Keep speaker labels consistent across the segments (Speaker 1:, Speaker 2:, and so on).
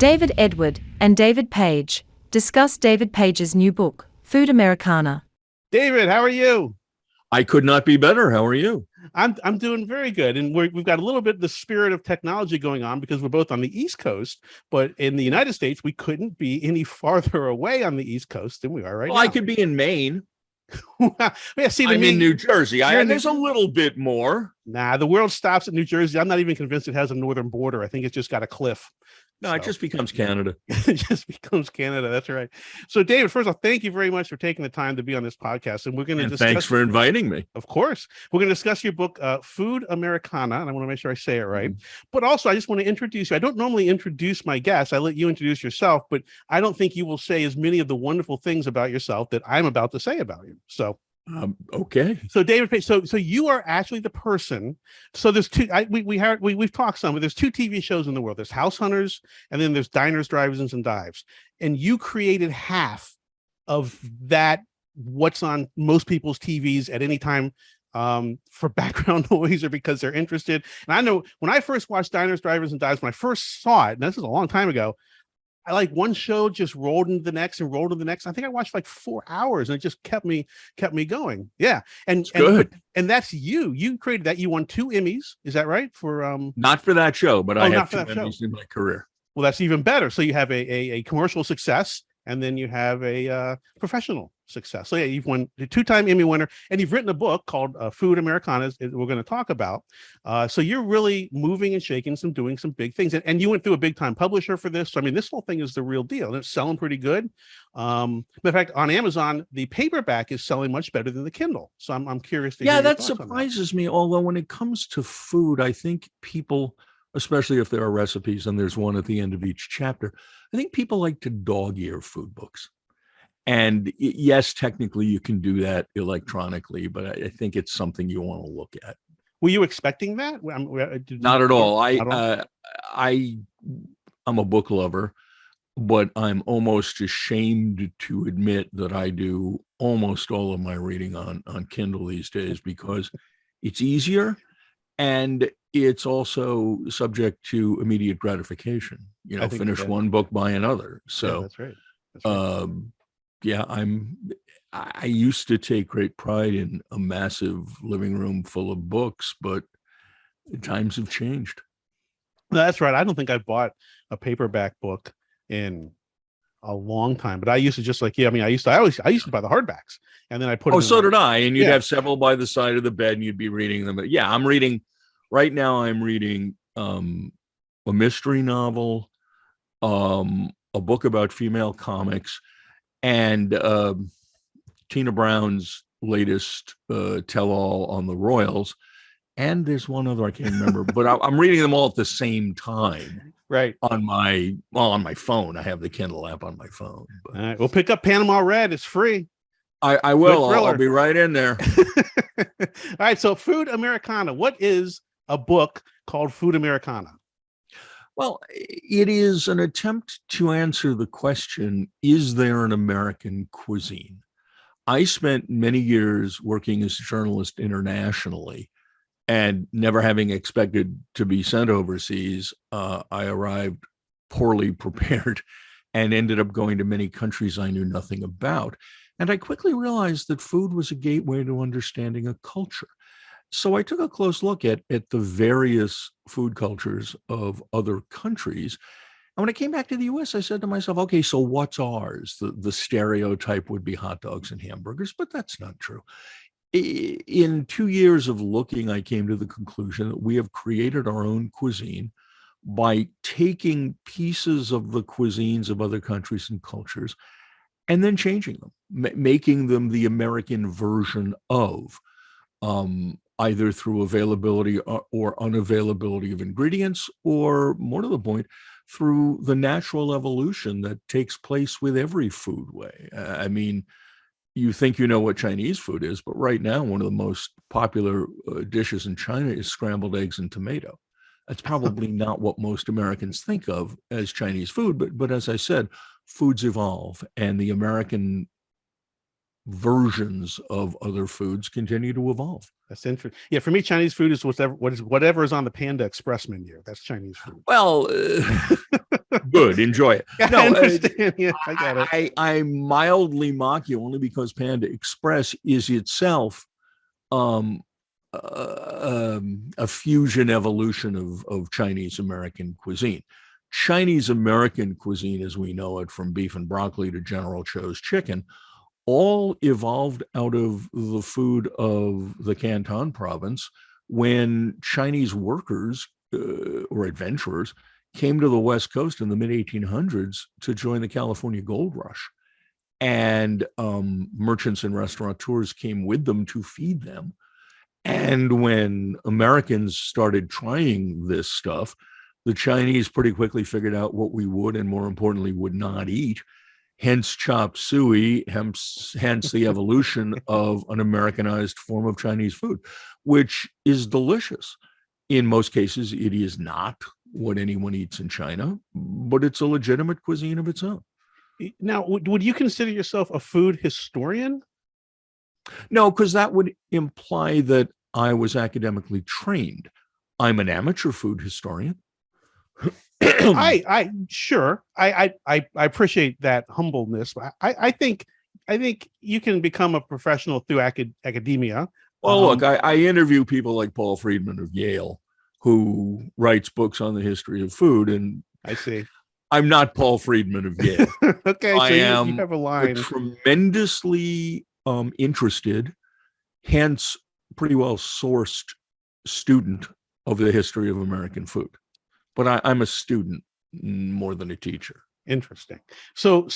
Speaker 1: David Edward and David Page discuss David Page's new book, Food Americana.
Speaker 2: David, how are you?
Speaker 3: I could not be better. How are you?
Speaker 2: I'm doing very good, and we've got a little bit of the spirit of technology going on because we're both on the East Coast, but in the United States, we couldn't be any farther away on the East Coast than we are right now.
Speaker 3: I could be in Maine.
Speaker 2: Yeah, see,
Speaker 3: I'm in New Jersey. There's a little bit more.
Speaker 2: Nah, the world stops at New Jersey. I'm not even convinced it has a northern border. I think it's just got a cliff.
Speaker 3: No, it just becomes Canada.
Speaker 2: It just becomes Canada. That's right. So, David, first of all, thank you very much for taking the time to be on this podcast. And we're going to discuss.
Speaker 3: Thanks for inviting me.
Speaker 2: Of course. We're going to discuss your book, Food Americana. And I want to make sure I say it right. But also, I just want to introduce you. I don't normally introduce my guests. I let you introduce yourself, but I don't think you will say as many of the wonderful things about yourself that I'm about to say about you. So.
Speaker 3: Okay.
Speaker 2: So David Page, so you are actually the person. So there's two. We've talked some, but there's two TV shows in the world. There's House Hunters, and then there's Diners, Drive-Ins, and Dives. And you created half of that. What's on most people's TVs at any time for background noise or because they're interested. And I know when I first watched Diners, Drive-Ins, and Dives, when I first saw it, and this is a long time ago. I like one show just rolled into the next and rolled into the next. I think I watched like 4 hours and it just kept me going. Yeah. And that's you. You created that. You won 2 Emmys. Is that right? For
Speaker 3: not for that show, but I have 2 Emmys in my career.
Speaker 2: Well, that's even better. So you have a commercial success and then you have a professional success. So yeah, you've won a 2-time Emmy winner and you've written a book called Food Americana that we're going to talk about. So you're really moving and shaking doing some big things. And you went through a big time publisher for this. So, I mean, this whole thing is the real deal and it's selling pretty good. In fact, on Amazon, the paperback is selling much better than the Kindle. So I'm curious to hear your
Speaker 3: that
Speaker 2: thoughts on
Speaker 3: surprises me. Although when it comes to food, I think people, especially if there are recipes and there's one at the end of each chapter, I think people like to dog-ear food books. And yes, technically you can do that electronically, but I think it's something you want to look at.
Speaker 2: Were you expecting that?
Speaker 3: Not at all. I'm a book lover, but I'm almost ashamed to admit that I do almost all of my reading on Kindle these days because it's easier and it's also subject to immediate gratification. You know, finish one book, buy another. So
Speaker 2: that's right. That's right.
Speaker 3: I used to take great pride in a massive living room full of books, but times have changed.
Speaker 2: No, that's right. I don't think I've bought a paperback book in a long time, but I used to just like, I used to buy the hardbacks and then I put
Speaker 3: so did I. And you'd have several by the side of the bed and you'd be reading them. But yeah, I'm reading a mystery novel, a book about female comics, and Tina Brown's latest tell-all on the Royals. And there's one other I can't remember, but I'm reading them all at the same time.
Speaker 2: Right.
Speaker 3: On my phone. I have the Kindle app on my phone.
Speaker 2: But. All right. We'll pick up Panama Red. It's free.
Speaker 3: I will. I'll be right in there.
Speaker 2: All right. So Food Americana. What is a book called Food Americana?
Speaker 3: Well, it is an attempt to answer the question, is there an American cuisine? I spent many years working as a journalist internationally and never having expected to be sent overseas. I arrived poorly prepared and ended up going to many countries I knew nothing about. And I quickly realized that food was a gateway to understanding a culture. So I took a close look at the various food cultures of other countries. And when I came back to the US, I said to myself, okay, so what's ours? The stereotype would be hot dogs and hamburgers, but that's not true. In 2 years of looking, I came to the conclusion that we have created our own cuisine by taking pieces of the cuisines of other countries and cultures and then changing them, making them the American version of, either through availability or unavailability of ingredients, or more to the point, through the natural evolution that takes place with every foodway. I mean, you think you know what Chinese food is, but right now, one of the most popular dishes in China is scrambled eggs and tomato. That's probably not what most Americans think of as Chinese food, but as I said, foods evolve, and the American versions of other foods continue to evolve.
Speaker 2: That's interesting. Yeah, for me, Chinese food is whatever is on the Panda Express menu. That's Chinese food.
Speaker 3: Well, good, enjoy it.
Speaker 2: Yeah,
Speaker 3: No,
Speaker 2: I understand. Yeah, I got it.
Speaker 3: I mildly mock you only because Panda Express is itself um, a fusion evolution of Chinese American cuisine. Chinese American cuisine, as we know it, from beef and broccoli to General Tso's chicken, all evolved out of the food of the Canton province when Chinese workers or adventurers came to the West Coast in the mid 1800s to join the California Gold Rush. And merchants and restaurateurs came with them to feed them. And when Americans started trying this stuff, the Chinese pretty quickly figured out what we would and, more importantly, would not eat. Hence chop suey, hence the evolution of an Americanized form of Chinese food, which is delicious. In most cases, it is not what anyone eats in China, but it's a legitimate cuisine of its own.
Speaker 2: Now, would you consider yourself a food historian?
Speaker 3: No, because that would imply that I was academically trained. I'm an amateur food historian.
Speaker 2: I appreciate that humbleness. I think you can become a professional through academia.
Speaker 3: Well, look, I interview people like Paul Friedman of Yale, who writes books on the history of food, and
Speaker 2: I see.
Speaker 3: I'm not Paul Friedman of Yale.
Speaker 2: Okay,
Speaker 3: I
Speaker 2: so
Speaker 3: am
Speaker 2: you have a line.
Speaker 3: Tremendously interested, hence pretty well sourced student of the history of American food. But I'm a student more than a teacher.
Speaker 2: Interesting. So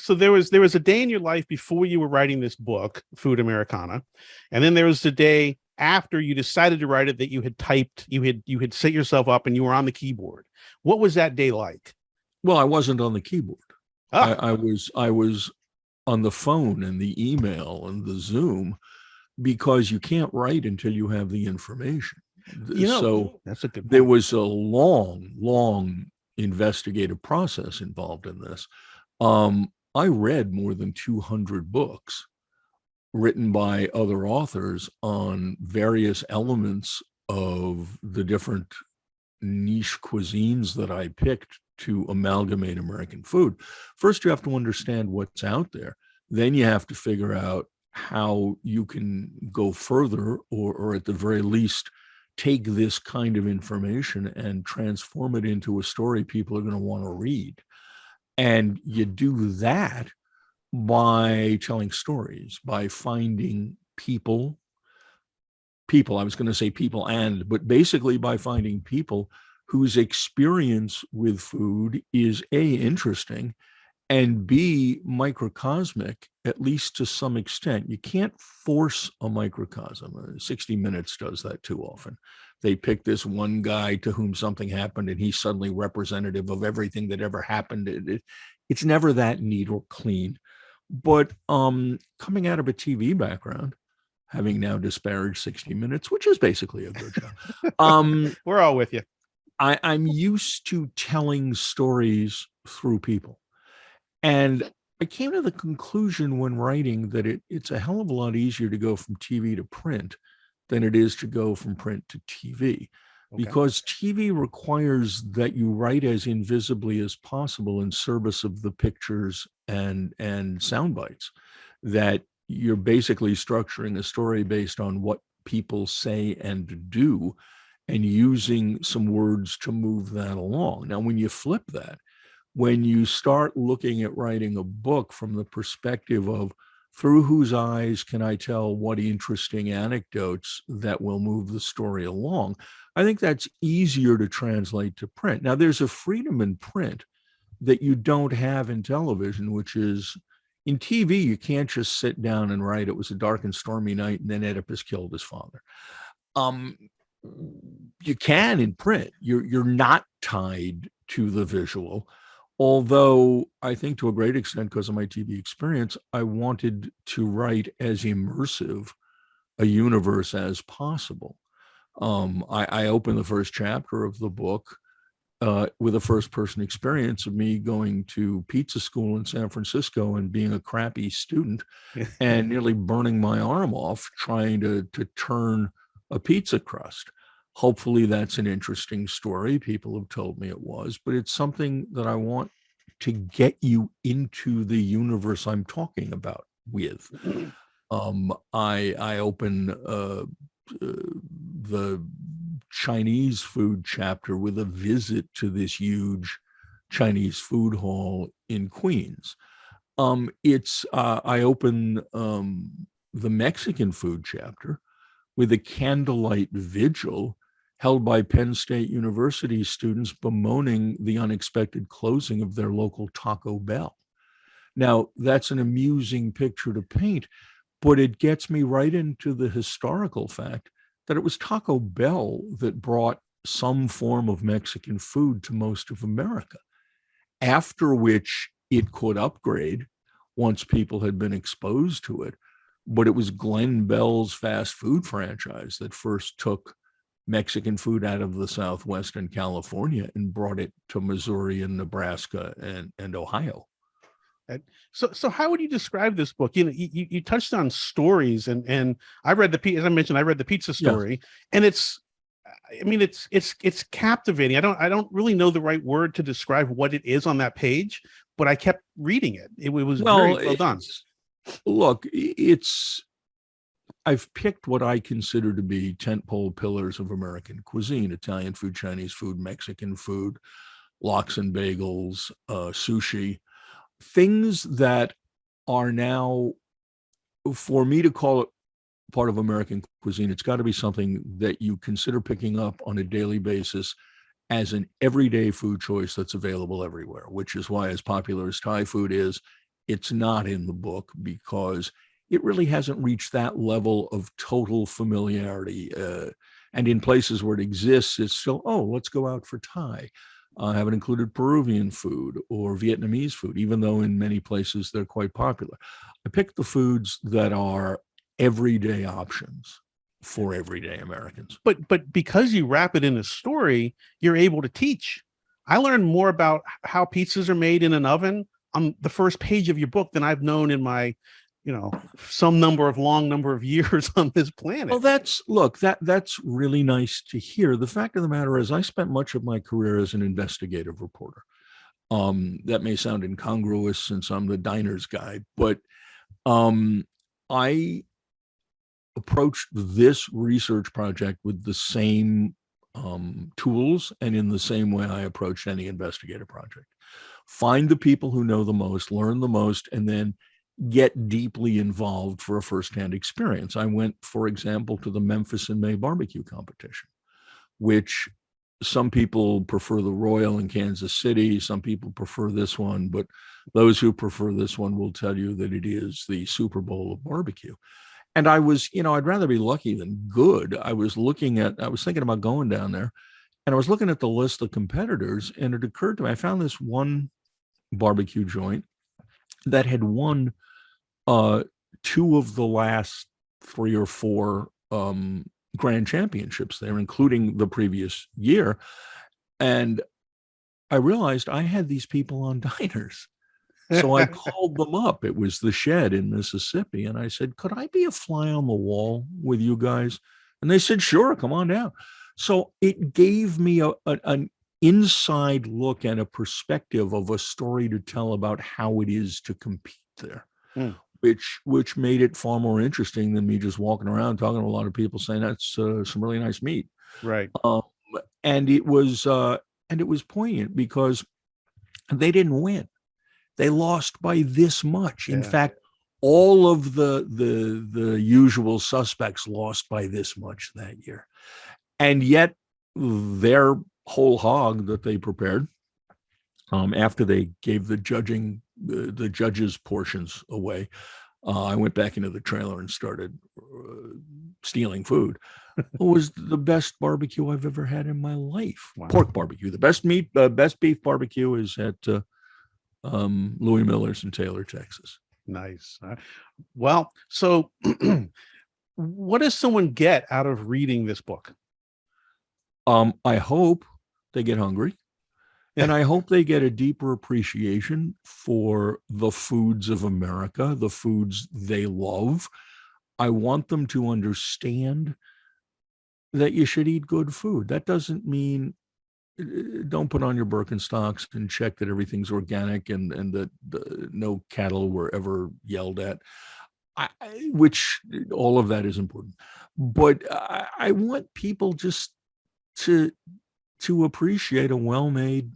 Speaker 2: there was a day in your life before you were writing this book, Food Americana, and then there was the day after you decided to write it that you had set yourself up and you were on the keyboard. What was that day like?
Speaker 3: Well, I wasn't on the keyboard.
Speaker 2: Ah.
Speaker 3: I was on the phone and the email and the Zoom, because you can't write until you have the information. So
Speaker 2: that's a good point.
Speaker 3: There was a long investigative process involved in this. I read more than 200 books written by other authors on various elements of the different niche cuisines that I picked to amalgamate American food. First, you have to understand what's out there. Then you have to figure out how you can go further, or at the very least, take this kind of information and transform it into a story people are going to want to read. And you do that by telling stories, by finding people, I was going to say people but basically by finding people whose experience with food is A, interesting, and B, microcosmic, at least to some extent. You can't force a microcosm. 60 Minutes does that too often. They pick this one guy to whom something happened, and he's suddenly representative of everything that ever happened. It's never that neat or clean. But coming out of a TV background, having now disparaged 60 Minutes, which is basically a good show.
Speaker 2: We're all with you.
Speaker 3: I'm used to telling stories through people. And I came to the conclusion when writing that it's a hell of a lot easier to go from TV to print than it is to go from print to TV. Okay. Because TV requires that you write as invisibly as possible in service of the pictures and sound bites, that you're basically structuring a story based on what people say and do and using some words to move that along. Now, when you flip that, when you start looking at writing a book from the perspective of through whose eyes can I tell what interesting anecdotes that will move the story along, I think that's easier to translate to print. Now, there's a freedom in print that you don't have in television, which is in TV, you can't just sit down and write, it was a dark and stormy night, and then Oedipus killed his father. You can in print. You're not tied to the visual. Although I think to a great extent, because of my TV experience, I wanted to write as immersive a universe as possible. I open the first chapter of the book with a first-person experience of me going to pizza school in San Francisco and being a crappy student and nearly burning my arm off trying to turn a pizza crust. Hopefully that's an interesting story. People have told me it was, but it's something that I want to get you into the universe I'm talking about with. I open the Chinese food chapter with a visit to this huge Chinese food hall in Queens. I open the Mexican food chapter with a candlelight vigil held by Penn State University students bemoaning the unexpected closing of their local Taco Bell. Now, that's an amusing picture to paint, but it gets me right into the historical fact that it was Taco Bell that brought some form of Mexican food to most of America, after which it could upgrade once people had been exposed to it. But it was Glenn Bell's fast food franchise that first took Mexican food out of the Southwest and California and brought it to Missouri and Nebraska and Ohio.
Speaker 2: So how would you describe this book? You touched on stories, and I read as I mentioned, I read the pizza story, and it's captivating. I don't really know the right word to describe what it is on that page, but I kept reading it. It was very well done.
Speaker 3: Look, I've picked what I consider to be tentpole pillars of American cuisine: Italian food, Chinese food, Mexican food, lox and bagels, sushi, things that are now, for me to call it part of American cuisine, it's got to be something that you consider picking up on a daily basis as an everyday food choice that's available everywhere, which is why, as popular as Thai food is, it's not in the book, because it really hasn't reached that level of total familiarity. And in places where it exists, it's still, oh, let's go out for Thai. I haven't included Peruvian food or Vietnamese food, even though in many places they're quite popular. I picked the foods that are everyday options for everyday Americans.
Speaker 2: But because you wrap it in a story, you're able to teach. I learned more about how pizzas are made in an oven on the first page of your book than I've known in my, long number of years on this planet.
Speaker 3: Well, that's really nice to hear. The fact of the matter is, I spent much of my career as an investigative reporter. That may sound incongruous since I'm the diners guy, but I approached this research project with the same tools and in the same way I approached any investigative project. Find the people who know the most, learn the most, and then get deeply involved for a firsthand experience. I went, for example, to the Memphis in May barbecue competition, which some people prefer the Royal in Kansas City. Some people prefer this one, but those who prefer this one will tell you that it is the Super Bowl of barbecue. And I was, I'd rather be lucky than good. I was thinking about going down there, and I was looking at the list of competitors, and it occurred to me, I found this one barbecue joint that had won two of the last 3 or 4 grand championships there, including the previous year. And I realized I had these people on diners. So I called them up. It was the Shed in Mississippi. And I said, could I be a fly on the wall with you guys? And they said, sure, come on down. So it gave me an inside look and a perspective of a story to tell about how it is to compete there. Which made it far more interesting than me just walking around talking to a lot of people saying that's some really nice meat.
Speaker 2: Right.
Speaker 3: And it was poignant because they didn't win. They lost by this much. In fact, all of the usual suspects lost by this much that year. And yet their whole hog that they prepared, after they gave the judges' portions away, I went back into the trailer and started stealing food. It was the best barbecue I've ever had in my life. Wow. Pork barbecue. The best beef barbecue is at Louis Miller's in Taylor, Texas.
Speaker 2: Nice. Well, so what does someone get out of reading this book?
Speaker 3: I hope they get hungry. And I hope they get a deeper appreciation for the foods of America, the foods they love. I want them to understand that you should eat good food. That doesn't mean don't put on your Birkenstocks and check that everything's organic and that no cattle were ever yelled at. Which all of that is important, but I want people just to appreciate a well-made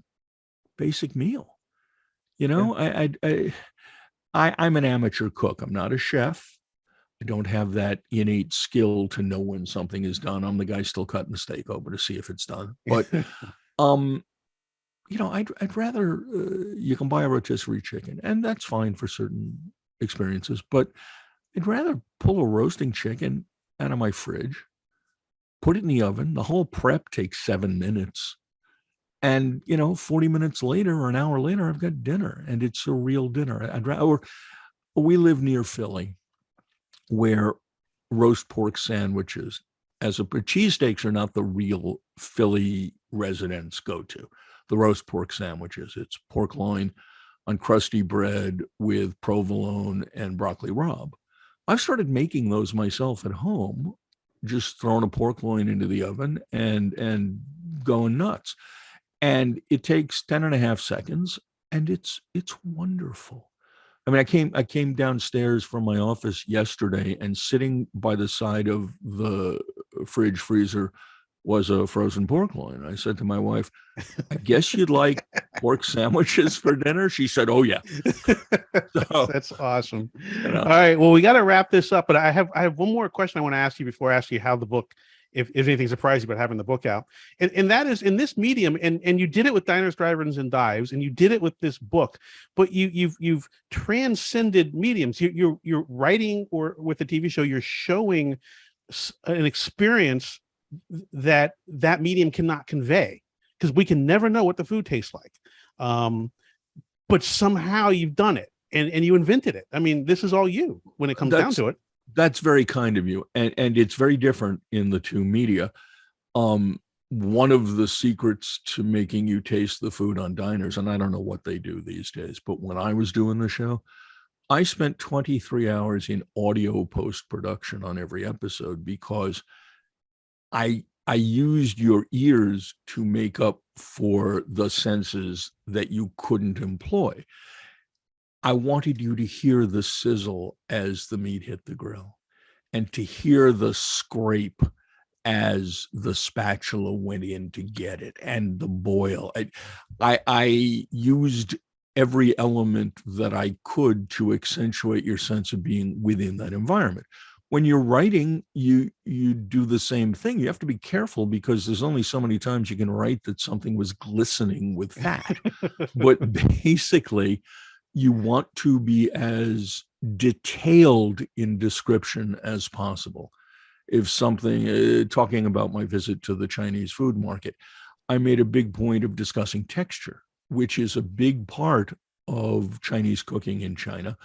Speaker 3: basic meal. You know, I'm an amateur cook. I'm not a chef. I don't have that innate skill to know when something is done. I'm the guy still cutting the steak open to see if it's done. But you know, I'd rather you can buy a rotisserie chicken, and that's fine for certain experiences. But I'd rather pull a roasting chicken out of my fridge, put it in the oven. The whole prep takes 7 minutes. And, you know, 40 minutes later or an hour later, I've got dinner, and it's a real dinner. Or we live near Philly, where roast pork sandwiches, cheesesteaks are not the real Philly residents go to. The roast pork sandwiches, it's pork loin on crusty bread with provolone and broccoli rabe. I've started making those myself at home, just throwing a pork loin into the oven and going nuts. And it takes 10 and a half seconds, and it's wonderful. I mean, I came downstairs from my office yesterday, and sitting by the side of the fridge freezer was a frozen pork loin. I said to my wife, I guess you'd like pork sandwiches for dinner? She said, oh, yeah. So,
Speaker 2: that's awesome.
Speaker 3: You know.
Speaker 2: All right. Well, we got to wrap this up, but I have one more question I want to ask you before I ask you how the book, if anything surprised you about having the book out. And that is in this medium, and you did it with Diners, Drive-Ins, and Dives, and you did it with this book, but you've transcended mediums. You're writing, or with the TV show, you're showing an experience that medium cannot convey, because we can never know what the food tastes like. But somehow you've done it, and you invented it. I mean, this is all you when it comes down to it.
Speaker 3: That's very kind of you. And it's very different in the two media. One of the secrets to making you taste the food on Diners, and I don't know what they do these days, but when I was doing the show, I spent 23 hours in audio post-production on every episode, because I used your ears to make up for the senses that you couldn't employ. I wanted you to hear the sizzle as the meat hit the grill, and to hear the scrape as the spatula went in to get it, and the boil. I used every element that I could to accentuate your sense of being within that environment. When you're writing, you do the same thing. You have to be careful, because there's only so many times you can write that something was glistening with fat. But basically, you want to be as detailed in description as possible. If something, talking about my visit to the Chinese food market, I made a big point of discussing texture, which is a big part of Chinese cooking in China.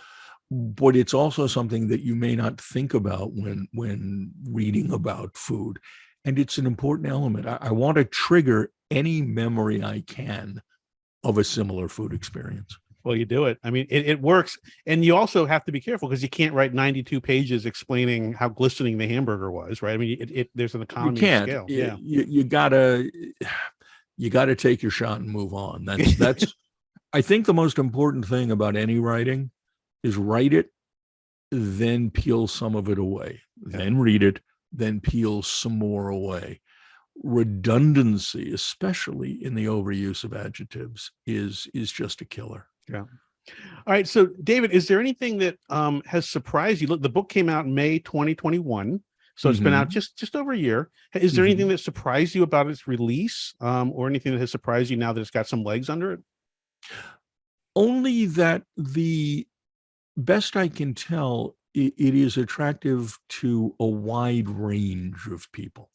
Speaker 3: But it's also something that you may not think about when reading about food. And it's an important element. I want to trigger any memory I can of a similar food experience.
Speaker 2: Well, you do it. I mean, it works. And you also have to be careful, because you can't write 92 pages explaining how glistening the hamburger was, right? I mean, there's an economy of scale. Yeah.
Speaker 3: You gotta take your shot and move on. That's I think the most important thing about any writing is write it, then peel some of it away, then read it, then peel some more away. Redundancy, especially in the overuse of adjectives, is just a killer.
Speaker 2: Yeah. All right. So, David, is there anything that has surprised you? Look, the book came out in May 2021, so it's been out just over a year. Is there anything that surprised you about its release, or anything that has surprised you now that it's got some legs under it?
Speaker 3: Only that, the best I can tell, it is attractive to a wide range of people.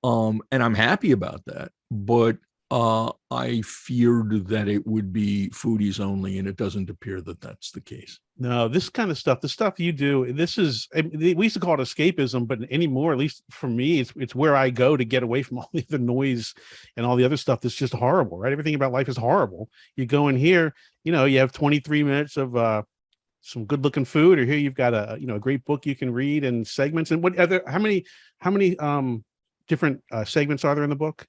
Speaker 3: And I'm happy about that. But I feared that it would be foodies only, and it doesn't appear that that's the case.
Speaker 2: No, this kind of stuff, the stuff you do, this is, we used to call it escapism, but anymore, at least for me, it's where I go to get away from all the other noise and all the other stuff that's just horrible, right? Everything about life is horrible. You go in here, you have 23 minutes of some good looking food, or here you've got a great book you can read and segments. And how many different segments are there in the book?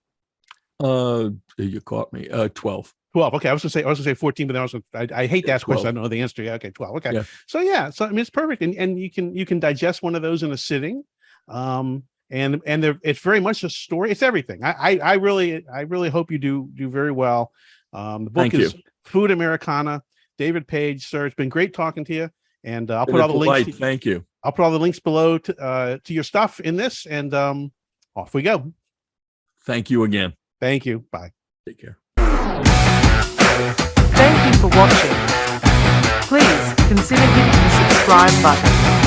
Speaker 3: You caught me. 12.
Speaker 2: 12. Okay. I was gonna say 14, but then I hate to ask questions.
Speaker 3: 12.
Speaker 2: I don't know the answer. Yeah. Okay. 12. Okay.
Speaker 3: Yeah.
Speaker 2: So I mean, it's perfect. And you can digest one of those in a sitting. And it's very much a story. It's everything. I really hope you do very well. The book is Food Americana. David Page, sir. It's been great talking to you. And I'll put all the links.
Speaker 3: Thank you.
Speaker 2: I'll put all the links below to your stuff in this, and off we go.
Speaker 3: Thank you again.
Speaker 2: Thank you. Bye.
Speaker 3: Take care.
Speaker 1: Thank you for watching. Please consider hitting the subscribe button.